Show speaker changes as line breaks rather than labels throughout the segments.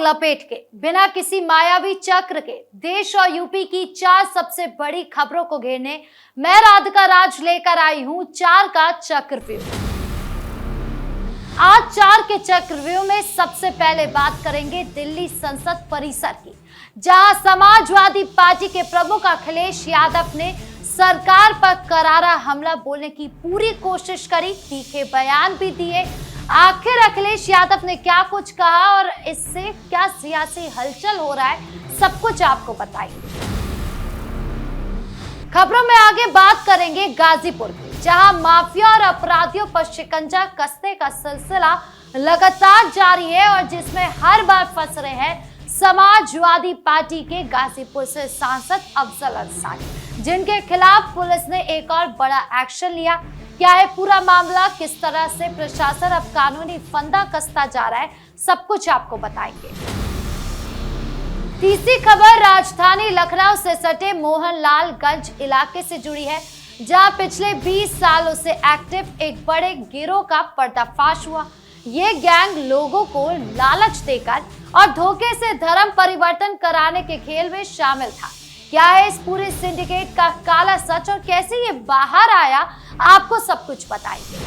लपेट के बिना किसी मायावी चक्र के देश और यूपी की 4 सबसे बड़ी खबरों को घेरने मैं राधिका राज लेकर आई हूं 4 का चक्रव्यूह। आज 4 के चक्रव्यूह में सबसे पहले बात करेंगे दिल्ली संसद परिसर की, जहां समाजवादी पार्टी के प्रमुख अखिलेश यादव ने सरकार पर करारा हमला बोलने की पूरी कोशिश करी, तीखे बयान भी दिए। आखिर अखिलेश यादव ने क्या कुछ कहा और इससे क्या सियासी हलचल हो रहा है, सब कुछ आपको बताएंगे। खबरों में आगे बात करेंगे गाजीपुर की, जहां माफिया और अपराधियों पर शिकंजा कसने का सिलसिला लगातार जारी है और जिसमें हर बार फंस रहे हैं समाजवादी पार्टी के गाजीपुर से सांसद अफजल अंसारी, जिनके खिलाफ पुलिस ने एक और बड़ा एक्शन लिया। क्या है पूरा मामला, किस तरह से प्रशासन अब कानूनी फंदा कसता जा रहा है, सब कुछ आपको बताएंगे। तीसरी खबर राजधानी लखनऊ से सटे मोहनलालगंज इलाके से जुड़ी है, जहां पिछले 20 सालों से एक्टिव एक बड़े गिरोह का पर्दाफाश हुआ। ये गैंग लोगों को लालच देकर और धोखे से धर्म परिवर्तन कराने के खेल में शामिल था। क्या है इस पूरे सिंडिकेट का काला सच और कैसे ये बाहर आया, आपको सब कुछ बताएंगे।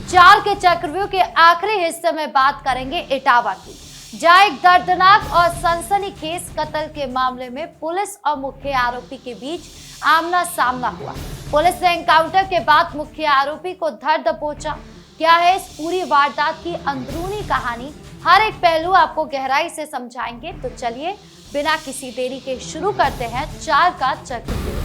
4 के चक्रव्यूह के आखिरी हिस्से में बात करेंगे इटावा की, जहां एक दर्दनाक और सनसनीखेज कत्ल के मामले में पुलिस और मुख्य आरोपी के बीच आमना सामना हुआ। पुलिस ने एनकाउंटर के बाद मुख्य आरोपी को धर दबोचा। क्या है इस पूरी वारदात की अंदरूनी कहानी, हर एक पहलू आपको गहराई से समझाएंगे। तो चलिए बिना किसी देरी के शुरू करते हैं 4 का चक्रव्यूह।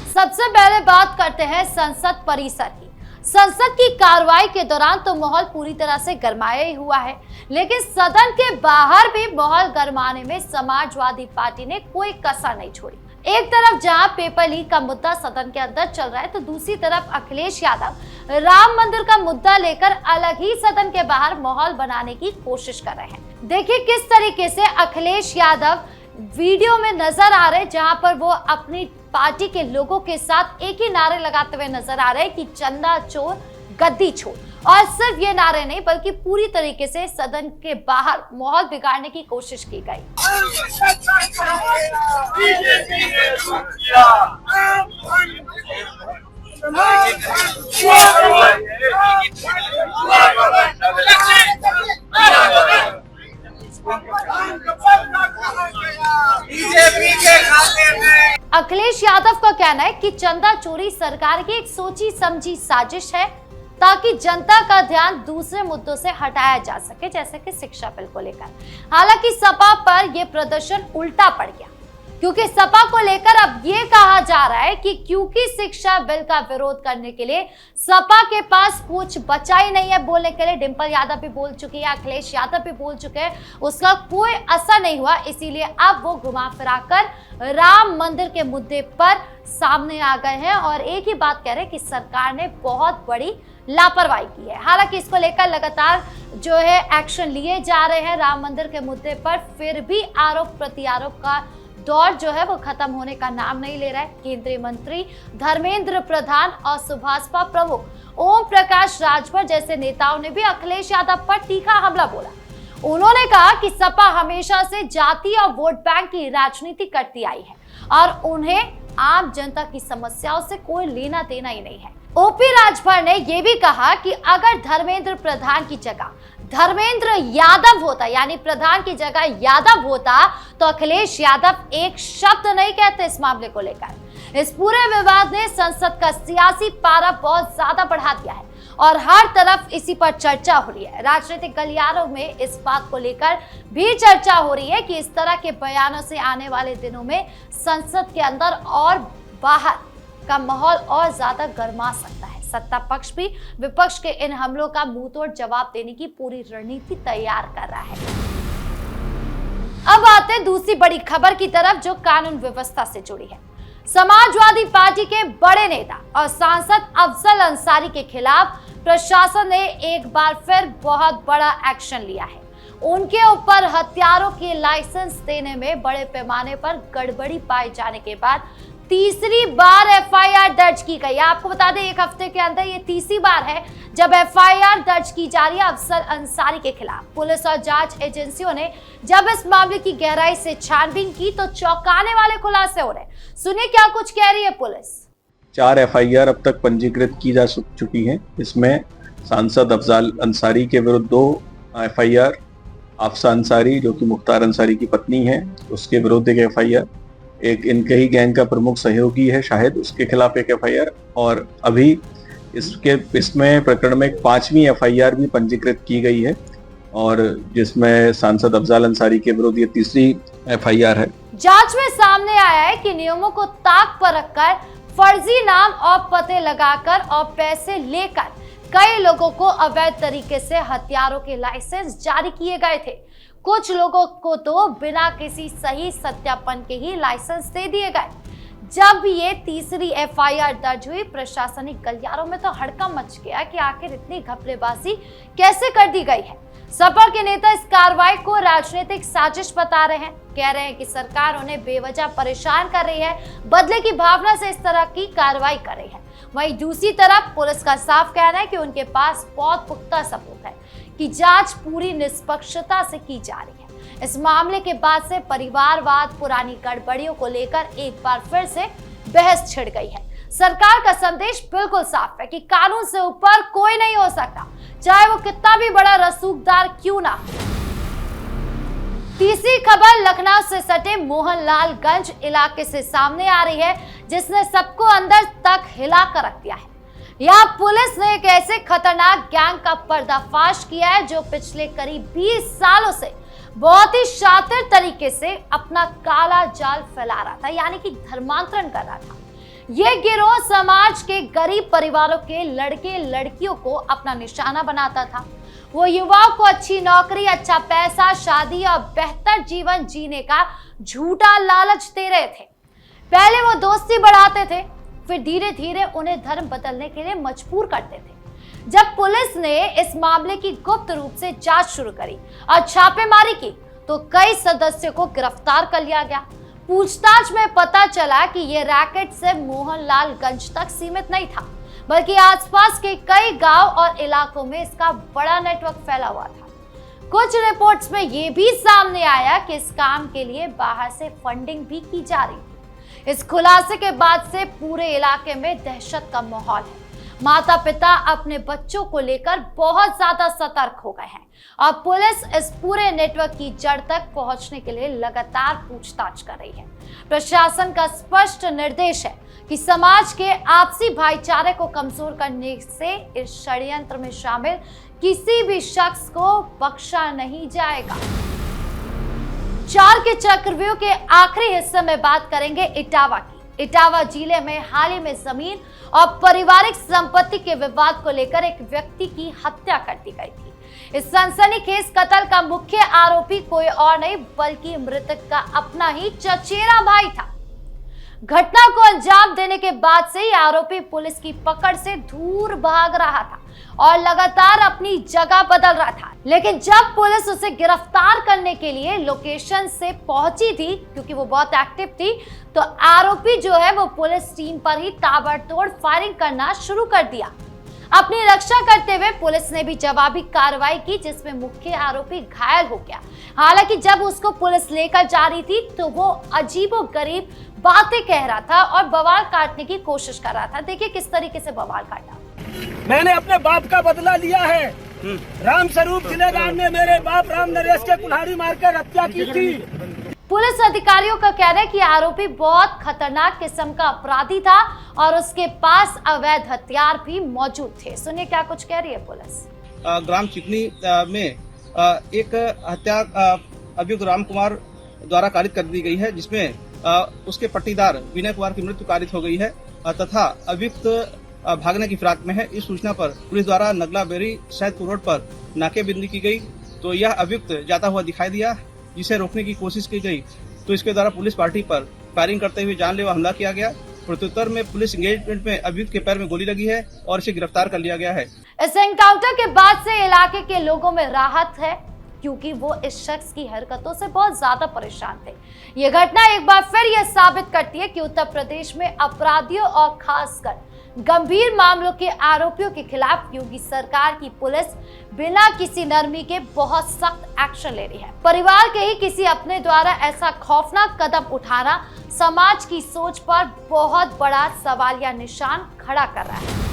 सबसे पहले बात करते हैं संसद परिसर की। संसद की कार्रवाई के दौरान तो माहौल पूरी तरह से गरमाया ही हुआ है, लेकिन सदन के बाहर भी माहौल गरमाने में समाजवादी पार्टी ने कोई कसर नहीं छोड़ी। एक तरफ जहां पेपर लीक का मुद्दा सदन के अंदर चल रहा है, तो दूसरी तरफ अखिलेश यादव राम मंदिर का मुद्दा लेकर अलग ही सदन के बाहर माहौल बनाने की कोशिश कर रहे हैं। देखिए किस तरीके से अखिलेश यादव वीडियो में नजर आ रहे, जहां पर वो अपनी पार्टी के लोगों के साथ एक ही नारे लगाते हुए नजर आ रहे कि चंदा चोर गद्दी छोड़। और सिर्फ ये नारे नहीं बल्कि पूरी तरीके से सदन के बाहर माहौल बिगाड़ने की कोशिश की गई। अखिलेश यादव का कहना है कि चंदा चोरी सरकार की एक सोची समझी साजिश है, ताकि जनता का ध्यान दूसरे मुद्दों से हटाया जा सके, जैसे कि शिक्षा बिल को लेकर। हालांकि सपा पर यह प्रदर्शन उल्टा पड़ गया, क्योंकि सपा को लेकर अब ये कहा जा रहा है कि क्योंकि शिक्षा बिल का विरोध करने के लिए सपा के पास कुछ बचा ही नहीं है बोलने के लिए। डिंपल यादव भी बोल चुकी है, अखिलेश यादव भी बोल चुके हैं, उसका कोई असर नहीं हुआ। इसीलिए अब वो घुमा फिरा कर राम मंदिर के मुद्दे पर सामने आ गए हैं और एक ही बात कह रहे हैं कि सरकार ने बहुत बड़ी लापरवाही की है। हालांकि इसको लेकर लगातार जो है एक्शन लिए जा रहे हैं राम मंदिर के मुद्दे पर, फिर भी आरोप प्रत्यारोप का दौर जो है वो खत्म होने का नाम नहीं ले रहा है। केंद्रीय मंत्री धर्मेंद्र प्रधान और सुभाषपा प्रमुख ओम प्रकाश राजभर जैसे नेताओं ने भी अखिलेश यादव पर तीखा हमला बोला। उन्होंने कहा कि सपा हमेशा से जाति और वोट बैंक की राजनीति करती आई है और उन्हें आम जनता की समस्याओं से कोई लेना देना ही नहीं है। ओपी राजभर ने यह भी कहा कि अगर धर्मेंद्र प्रधान की जगह धर्मेंद्र यादव होता, यानी प्रधान की जगह यादव होता, तो अखिलेश यादव एक शब्द नहीं कहते इस मामले को लेकर। इस पूरे विवाद ने संसद का सियासी पारा बहुत ज्यादा बढ़ा दिया है और हर तरफ इसी पर चर्चा हो रही है। राजनीतिक गलियारों में इस बात को लेकर भी चर्चा हो रही है कि इस तरह के बयानों से आने वाले दिनों में संसद के अंदर और बाहर का माहौल और ज्यादा गर्मा सकता है। सत्ता पक्ष भी विपक्ष के इन हमलों का मुंहतोड़ जवाब देने की पूरी रणनीति तैयार कर रहा है। अब आते हैं दूसरी बड़ी खबर की तरफ, जो कानून व्यवस्था से जुड़ी है। समाजवादी पार्टी के बड़े नेता और सांसद अफजल अंसारी के खिलाफ प्रशासन ने एक बार फिर बहुत बड़ा एक्शन लिया है। उनके ऊपर हथियारों के लाइसेंस देने में बड़े पैमाने पर गड़बड़ी पाए जाने के बाद तीसरी बार एफआईआर दर्ज की गई। आपको बता दें, एक हफ्ते के अंदर ये तीसरी बार है जब एफआईआर दर्ज की जा रही है अफसर अंसारी के खिलाफ। पुलिस और जांच एजेंसियों ने जब इस मामले की गहराई से छानबीन की तो चौंकाने वाले खुलासे हो रहे। सुनिए क्या कुछ कह रही है पुलिस।
4 एफआईआर अब तक पंजीकृत की जा चुकी हैं। इसमें सांसद अफजाल अंसारी के विरुद्ध 2 एफआईआर, आफसा अंसारी जो कि मुख्तार अंसारी की पत्नी है उसके विरुद्ध एक एफआईआर, एक इनके ही गैंग का प्रमुख सहयोगी है शाहिद, उसके खिलाफ एक एफआईआर, और अभी इसमें प्रकरण में एक 5वीं एफआईआर भी पंजीकृत की गई है और जिसमें सांसद अफजाल अंसारी के विरुद्ध ये तीसरी एफआईआर है।
जांच में सामने आया है कि नियमों को ताक पर रखकर फर्जी नाम और पते लगाकर और पैसे लेकर कई लोगों को अवैध तरीके से हथियारों के लाइसेंस जारी किए गए थे। कुछ लोगों को तो बिना किसी सही सत्यापन के ही लाइसेंस दे दिए गए। जब ये तीसरी एफआईआर दर्ज हुई, प्रशासनिक गलियारों में तो हड़कंप मच गया कि आखिर इतनी घपलेबाजी कैसे कर दी गई है। सपा के नेता इस कार्रवाई को राजनीतिक साजिश बता रहे हैं। कह रहे हैं कि सरकार उन्हें बेवजह परेशान कर रही है, बदले की भावना से इस तरह की कार्रवाई कर रही है। वहीं दूसरी तरफ पुलिस का साफ कहना है कि उनके पास बहुत पुख्ता सबूत है कि जांच पूरी निष्पक्षता से की जा रही है। इस मामले के बाद से परिवारवाद, पुरानी गड़बड़ियों को लेकर एक बार फिर से बहस छिड़ गई है। सरकार का संदेश बिल्कुल साफ है कि कानून से ऊपर कोई नहीं हो सकता, चाहे वो कितना भी बड़ा रसूखदार क्यों ना हो। तीसरी खबर लखनऊ से सटे मोहनलालगंज इलाके से सामने आ रही है, जिसने सबको अंदर तक हिला कर रख दिया है। यहाँ पुलिस ने एक ऐसे खतरनाक गैंग का पर्दाफाश किया है जो पिछले करीब 20 सालों से बहुत ही शातिर तरीके से अपना काला जाल फैला रहा था, यानी कि धर्मांतरण कर रहा था। ये गिरोह समाज के गरीब परिवारों के लड़के लड़कियों को अपना निशाना बनाता था। वो युवाओं को अच्छी नौकरी, अच्छा पैसा, शादी और बेहतर जीवन जीने का झूठा लालच दे रहे थे। पहले वो दोस्ती बढ़ाते थे, फिर धीरे धीरे उन्हें धर्म बदलने के लिए मजबूर करते थे। जब पुलिस ने इस मामले की गुप्त रूप से जांच शुरू करी और छापेमारी की तो कई सदस्यों को गिरफ्तार कर लिया गया। पूछताछ में पता चला कि ये रैकेट सिर्फ मोहनलालगंज तक सीमित नहीं था, बल्कि आसपास के कई गांव और इलाकों में इसका बड़ा नेटवर्क फैला हुआ था। कुछ रिपोर्ट्स में ये भी सामने आया कि इस काम के लिए बाहर से फंडिंग भी की जा रही थी। इस खुलासे के बाद से पूरे इलाके में दहशत का माहौल है। माता पिता अपने बच्चों को लेकर बहुत ज्यादा सतर्क हो गए हैं और पुलिस इस पूरे नेटवर्क की जड़ तक पहुंचने के लिए लगातार पूछताछ कर रही है। प्रशासन का स्पष्ट निर्देश है कि समाज के आपसी भाईचारे को कमजोर करने से इस षड्यंत्र में शामिल किसी भी शख्स को बख्शा नहीं जाएगा। 4 के चक्रव्यूह के आखिरी हिस्से में बात करेंगे इटावा की। इटावा जिले में हाल ही में जमीन और पारिवारिक संपत्ति के विवाद को लेकर एक व्यक्ति की हत्या कर दी गई थी। इस सनसनीखेज कत्ल का मुख्य आरोपी कोई और नहीं बल्कि मृतक का अपना ही चचेरा भाई था। घटना को अंजाम देने के बाद से ही आरोपी पुलिस की पकड़ से दूर भाग रहा था और लगातार अपनी जगह बदल रहा था। लेकिन जब पुलिस उसे गिरफ्तार करने के लिए लोकेशन से पहुंची थी, क्योंकि वो बहुत एक्टिव थी, तो आरोपी जो है वो पुलिस टीम पर ही ताबड़तोड़ फायरिंग करना शुरू कर दिया। अपनी रक्षा करते हुए पुलिस ने भी जवाबी कार्रवाई की, जिसमें मुख्य आरोपी घायल हो गया। हालांकि जब उसको पुलिस लेकर जा रही थी तो वो अजीबोगरीब बातें कह रहा था और बवाल काटने की कोशिश कर रहा था। देखिए किस तरीके से बवाल काटा।
मैंने अपने बाप का बदला लिया है। राम स्वरूप जिलेगांव में मेरे बाप राम नरेश के कुल्हाड़ी मारकर हत्या की थी।
पुलिस अधिकारियों का कहना है कि आरोपी बहुत खतरनाक किस्म का अपराधी था और उसके पास अवैध हथियार भी मौजूद थे। सुनिए क्या कुछ कह रही है पुलिस।
ग्राम चिकनी में एक हत्या अभियुक्त राम कुमार द्वारा कारित कर दी गई है, जिसमें उसके पट्टीदार विनय कुमार की मृत्यु कारित हो गई है तथा अभियुक्त भागने की फिराक में है। इस सूचना पर पुलिस द्वारा नगला बेरी सैदपुर रोड पर नाकेबंदी की गई तो यह अभियुक्त जाता हुआ दिखाई दिया, जिसे रोकने की कोशिश की गई तो इसके द्वारा पुलिस पार्टी पर फायरिंग करते हुए जानलेवा हमला किया गया। प्रत्युत्तर में पुलिस एंगेजमेंट में अभियुक्त के पैर में गोली लगी है और इसे गिरफ्तार कर लिया गया है।
इस एनकाउंटर के बाद से इलाके के लोगों में राहत है। क्योंकि वो इस शख्स की हरकतों से बहुत ज्यादा परेशान थे। ये घटना एक बार फिर यह साबित करती है कि उत्तर प्रदेश में अपराधियों और खासकर गंभीर मामलों के आरोपियों के खिलाफ योगी सरकार की पुलिस बिना किसी नरमी के बहुत सख्त एक्शन ले रही है। परिवार के ही किसी अपने द्वारा ऐसा खौफनाक कदम उठाना समाज की सोच पर बहुत बड़ा सवालिया निशान खड़ा कर रहा है।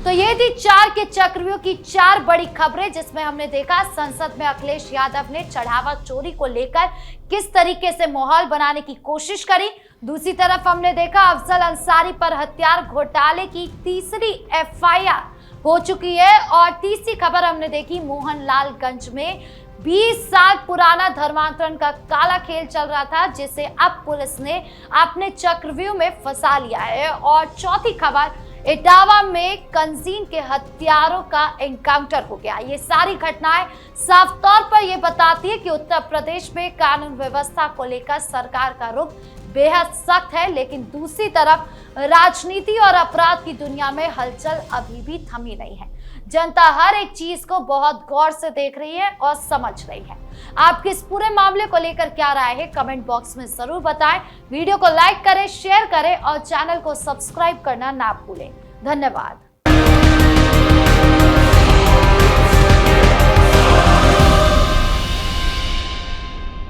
तो ये थी 4 के चक्रव्यूह की 4 बड़ी खबरें, जिसमें हमने देखा संसद में अखिलेश यादव ने चढ़ावा चोरी को लेकर किस तरीके से माहौल बनाने की कोशिश करी। दूसरी तरफ हमने देखा अफजल अंसारी पर हथियार घोटाले की तीसरी एफआईआर हो चुकी है। और तीसरी खबर हमने देखी मोहनलालगंज में 20 साल पुराना धर्मांतरण का काला खेल चल रहा था, जिसे अब पुलिस ने अपने चक्रव्यूह में फंसा लिया है। और चौथी खबर इटावा में कंजीन के हत्यारों का एनकाउंटर हो गया। ये सारी घटनाएं साफ तौर पर यह बताती है कि उत्तर प्रदेश में कानून व्यवस्था को लेकर सरकार का रुख बेहद सख्त है, लेकिन दूसरी तरफ राजनीति और अपराध की दुनिया में हलचल अभी भी थमी नहीं है। जनता हर एक चीज को बहुत गौर से देख रही है और समझ रही है। आपके इस पूरे मामले को लेकर क्या राय है, कमेंट बॉक्स में जरूर बताएं। वीडियो को लाइक करें, शेयर करें और चैनल को सब्सक्राइब करना ना भूलें। धन्यवाद।